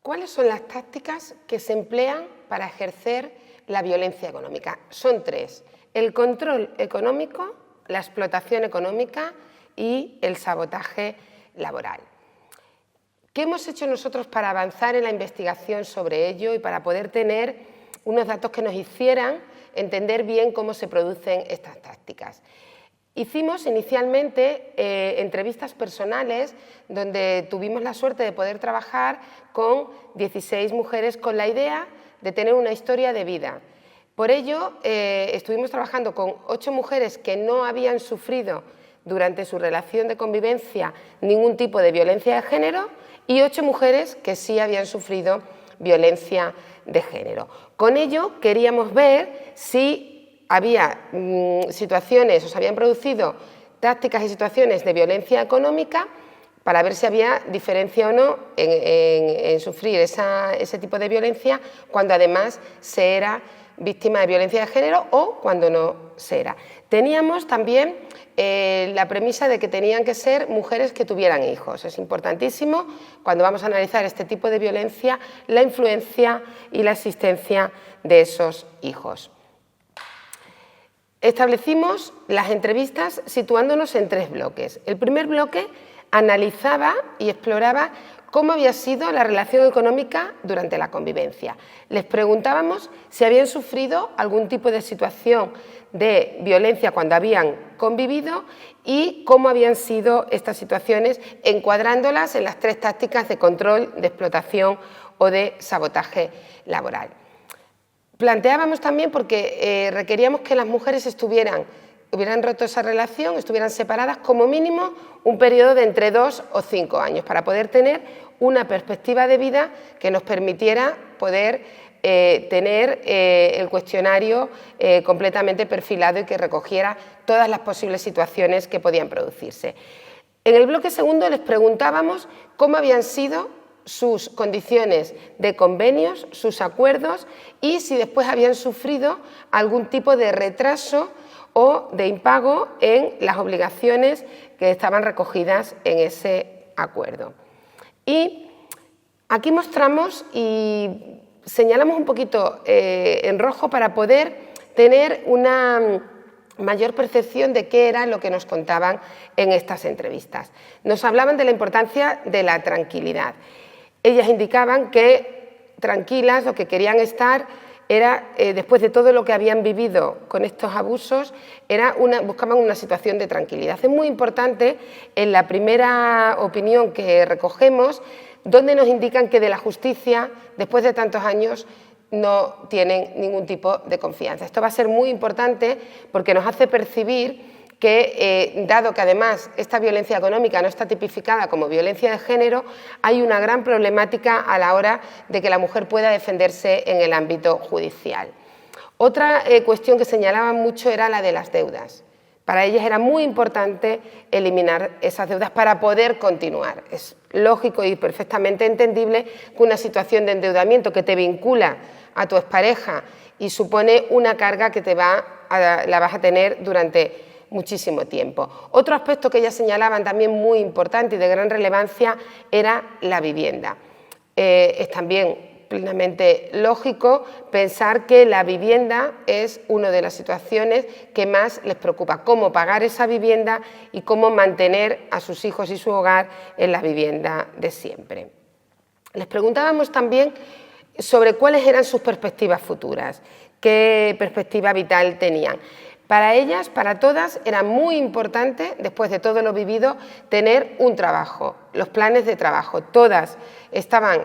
¿Cuáles son las tácticas que se emplean para ejercer la violencia económica? Son tres: el control económico, la explotación económica y el sabotaje laboral. ¿Qué hemos hecho nosotros para avanzar en la investigación sobre ello y para poder tener unos datos que nos hicieran entender bien cómo se producen estas tácticas? Hicimos inicialmente entrevistas personales donde tuvimos la suerte de poder trabajar con 16 mujeres con la idea de tener una historia de vida. Por ello, estuvimos trabajando con 8 mujeres que no habían sufrido durante su relación de convivencia ningún tipo de violencia de género y 8 mujeres que sí habían sufrido violencia de género. Con ello queríamos ver si había situaciones o se habían producido tácticas y situaciones de violencia económica para ver si había diferencia o no en sufrir ese tipo de violencia cuando además se era víctima de violencia de género o cuando no se era. Teníamos también la premisa de que tenían que ser mujeres que tuvieran hijos. Es importantísimo, cuando vamos a analizar este tipo de violencia, la influencia y la existencia de esos hijos. Establecimos las entrevistas situándonos en 3 bloques. El primer bloque analizaba y exploraba cómo había sido la relación económica durante la convivencia. Les preguntábamos si habían sufrido algún tipo de situación de violencia cuando habían convivido y cómo habían sido estas situaciones, encuadrándolas en las 3 tácticas de control, de explotación o de sabotaje laboral. Planteábamos también, porque requeríamos que las mujeres hubieran roto esa relación, estuvieran separadas como mínimo un periodo de entre 2 o 5 años para poder tener una perspectiva de vida que nos permitiera poder tener el cuestionario completamente perfilado y que recogiera todas las posibles situaciones que podían producirse. En el bloque segundo les preguntábamos cómo habían sido sus condiciones de convenios, sus acuerdos y si después habían sufrido algún tipo de retraso o de impago en las obligaciones que estaban recogidas en ese acuerdo. Y aquí mostramos y señalamos un poquito en rojo para poder tener una mayor percepción de qué era lo que nos contaban en estas entrevistas. Nos hablaban de la importancia de la tranquilidad. Ellas indicaban que tranquilas, lo que querían estar era, después de todo lo que habían vivido con estos abusos, buscaban una situación de tranquilidad. Es muy importante, en la primera opinión que recogemos, donde nos indican que de la justicia, después de tantos años, no tienen ningún tipo de confianza. Esto va a ser muy importante porque nos hace percibir que, dado que además esta violencia económica no está tipificada como violencia de género, hay una gran problemática a la hora de que la mujer pueda defenderse en el ámbito judicial. Otra cuestión que señalaban mucho era la de las deudas. Para ellas era muy importante eliminar esas deudas para poder continuar. Es lógico y perfectamente entendible que una situación de endeudamiento que te vincula a tu expareja y supone una carga que la vas a tener durante muchísimo tiempo. Otro aspecto que ellas señalaban también muy importante y de gran relevancia era la vivienda. Es también plenamente lógico pensar que la vivienda es una de las situaciones que más les preocupa, cómo pagar esa vivienda y cómo mantener a sus hijos y su hogar en la vivienda de siempre. Les preguntábamos también sobre cuáles eran sus perspectivas futuras, qué perspectiva vital tenían. Para ellas, para todas, era muy importante, después de todo lo vivido, tener un trabajo, los planes de trabajo. Todas estaban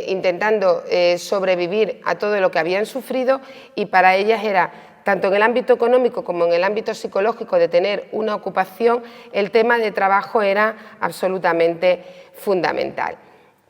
intentando sobrevivir a todo lo que habían sufrido y para ellas era, tanto en el ámbito económico como en el ámbito psicológico, de tener una ocupación, el tema de trabajo era absolutamente fundamental.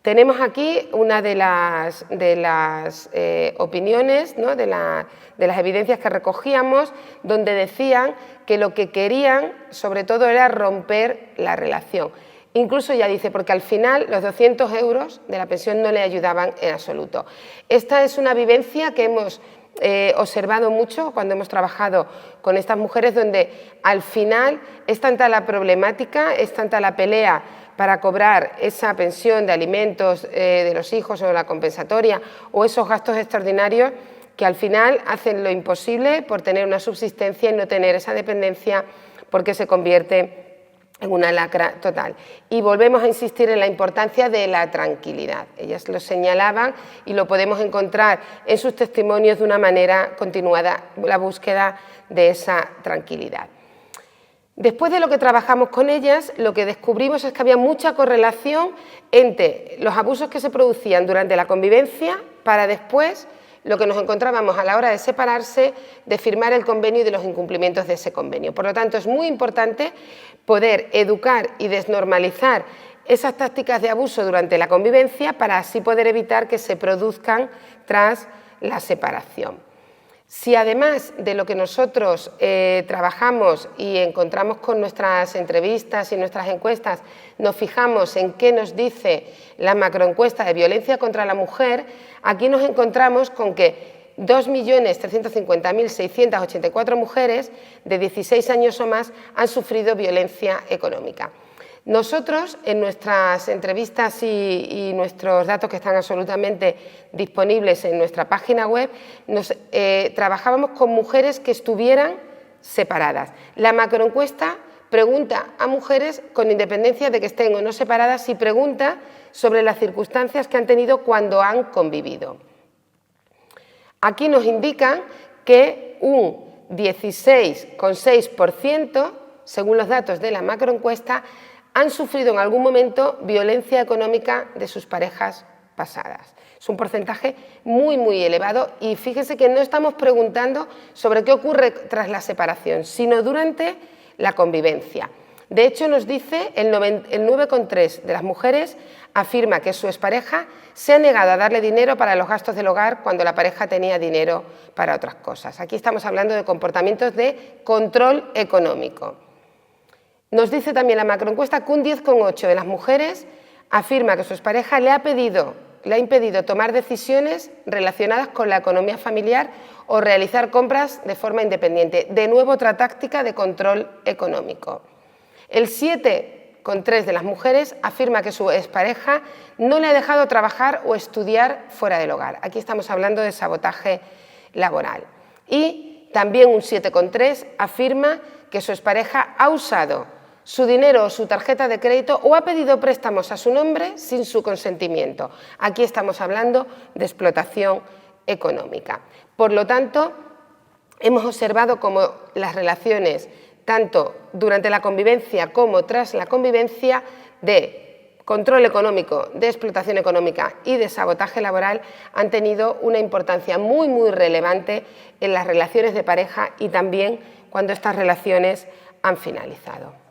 Tenemos aquí una de las opiniones, ¿no?, de las evidencias que recogíamos, donde decían que lo que querían sobre todo era romper la relación. Incluso ella dice, porque al final los 200 euros de la pensión no le ayudaban en absoluto. Esta es una vivencia que hemos observado mucho cuando hemos trabajado con estas mujeres, donde al final es tanta la problemática, es tanta la pelea para cobrar esa pensión de alimentos de los hijos o la compensatoria o esos gastos extraordinarios que al final hacen lo imposible por tener una subsistencia y no tener esa dependencia porque se convierte en una lacra total. Y volvemos a insistir en la importancia de la tranquilidad. Ellas lo señalaban y lo podemos encontrar en sus testimonios de una manera continuada, la búsqueda de esa tranquilidad. Después de lo que trabajamos con ellas, lo que descubrimos es que había mucha correlación entre los abusos que se producían durante la convivencia para después lo que nos encontrábamos a la hora de separarse, de firmar el convenio y de los incumplimientos de ese convenio. Por lo tanto, es muy importante poder educar y desnormalizar esas tácticas de abuso durante la convivencia para así poder evitar que se produzcan tras la separación. Si además de lo que nosotros trabajamos y encontramos con nuestras entrevistas y nuestras encuestas, nos fijamos en qué nos dice la macroencuesta de violencia contra la mujer, aquí nos encontramos con que 2.350.684 mujeres de 16 años o más han sufrido violencia económica. Nosotros, en nuestras entrevistas y nuestros datos que están absolutamente disponibles en nuestra página web, trabajábamos con mujeres que estuvieran separadas. La macroencuesta pregunta a mujeres con independencia de que estén o no separadas y pregunta sobre las circunstancias que han tenido cuando han convivido. Aquí nos indican que un 16,6%, según los datos de la macroencuesta, han sufrido en algún momento violencia económica de sus parejas pasadas. Es un porcentaje muy, muy elevado y fíjense que no estamos preguntando sobre qué ocurre tras la separación, sino durante la convivencia. De hecho, nos dice el 9,3% de las mujeres afirma que su expareja se ha negado a darle dinero para los gastos del hogar cuando la pareja tenía dinero para otras cosas. Aquí estamos hablando de comportamientos de control económico. Nos dice también la macroencuesta que un 10,8% de las mujeres afirma que su expareja le ha impedido tomar decisiones relacionadas con la economía familiar o realizar compras de forma independiente. De nuevo, otra táctica de control económico. El 7,3% de las mujeres afirma que su expareja no le ha dejado trabajar o estudiar fuera del hogar. Aquí estamos hablando de sabotaje laboral. Y también un 7,3% afirma que su expareja ha usado su dinero o su tarjeta de crédito o ha pedido préstamos a su nombre sin su consentimiento. Aquí estamos hablando de explotación económica. Por lo tanto, hemos observado cómo las relaciones, tanto durante la convivencia como tras la convivencia, de control económico, de explotación económica y de sabotaje laboral han tenido una importancia muy, muy relevante en las relaciones de pareja y también cuando estas relaciones han finalizado.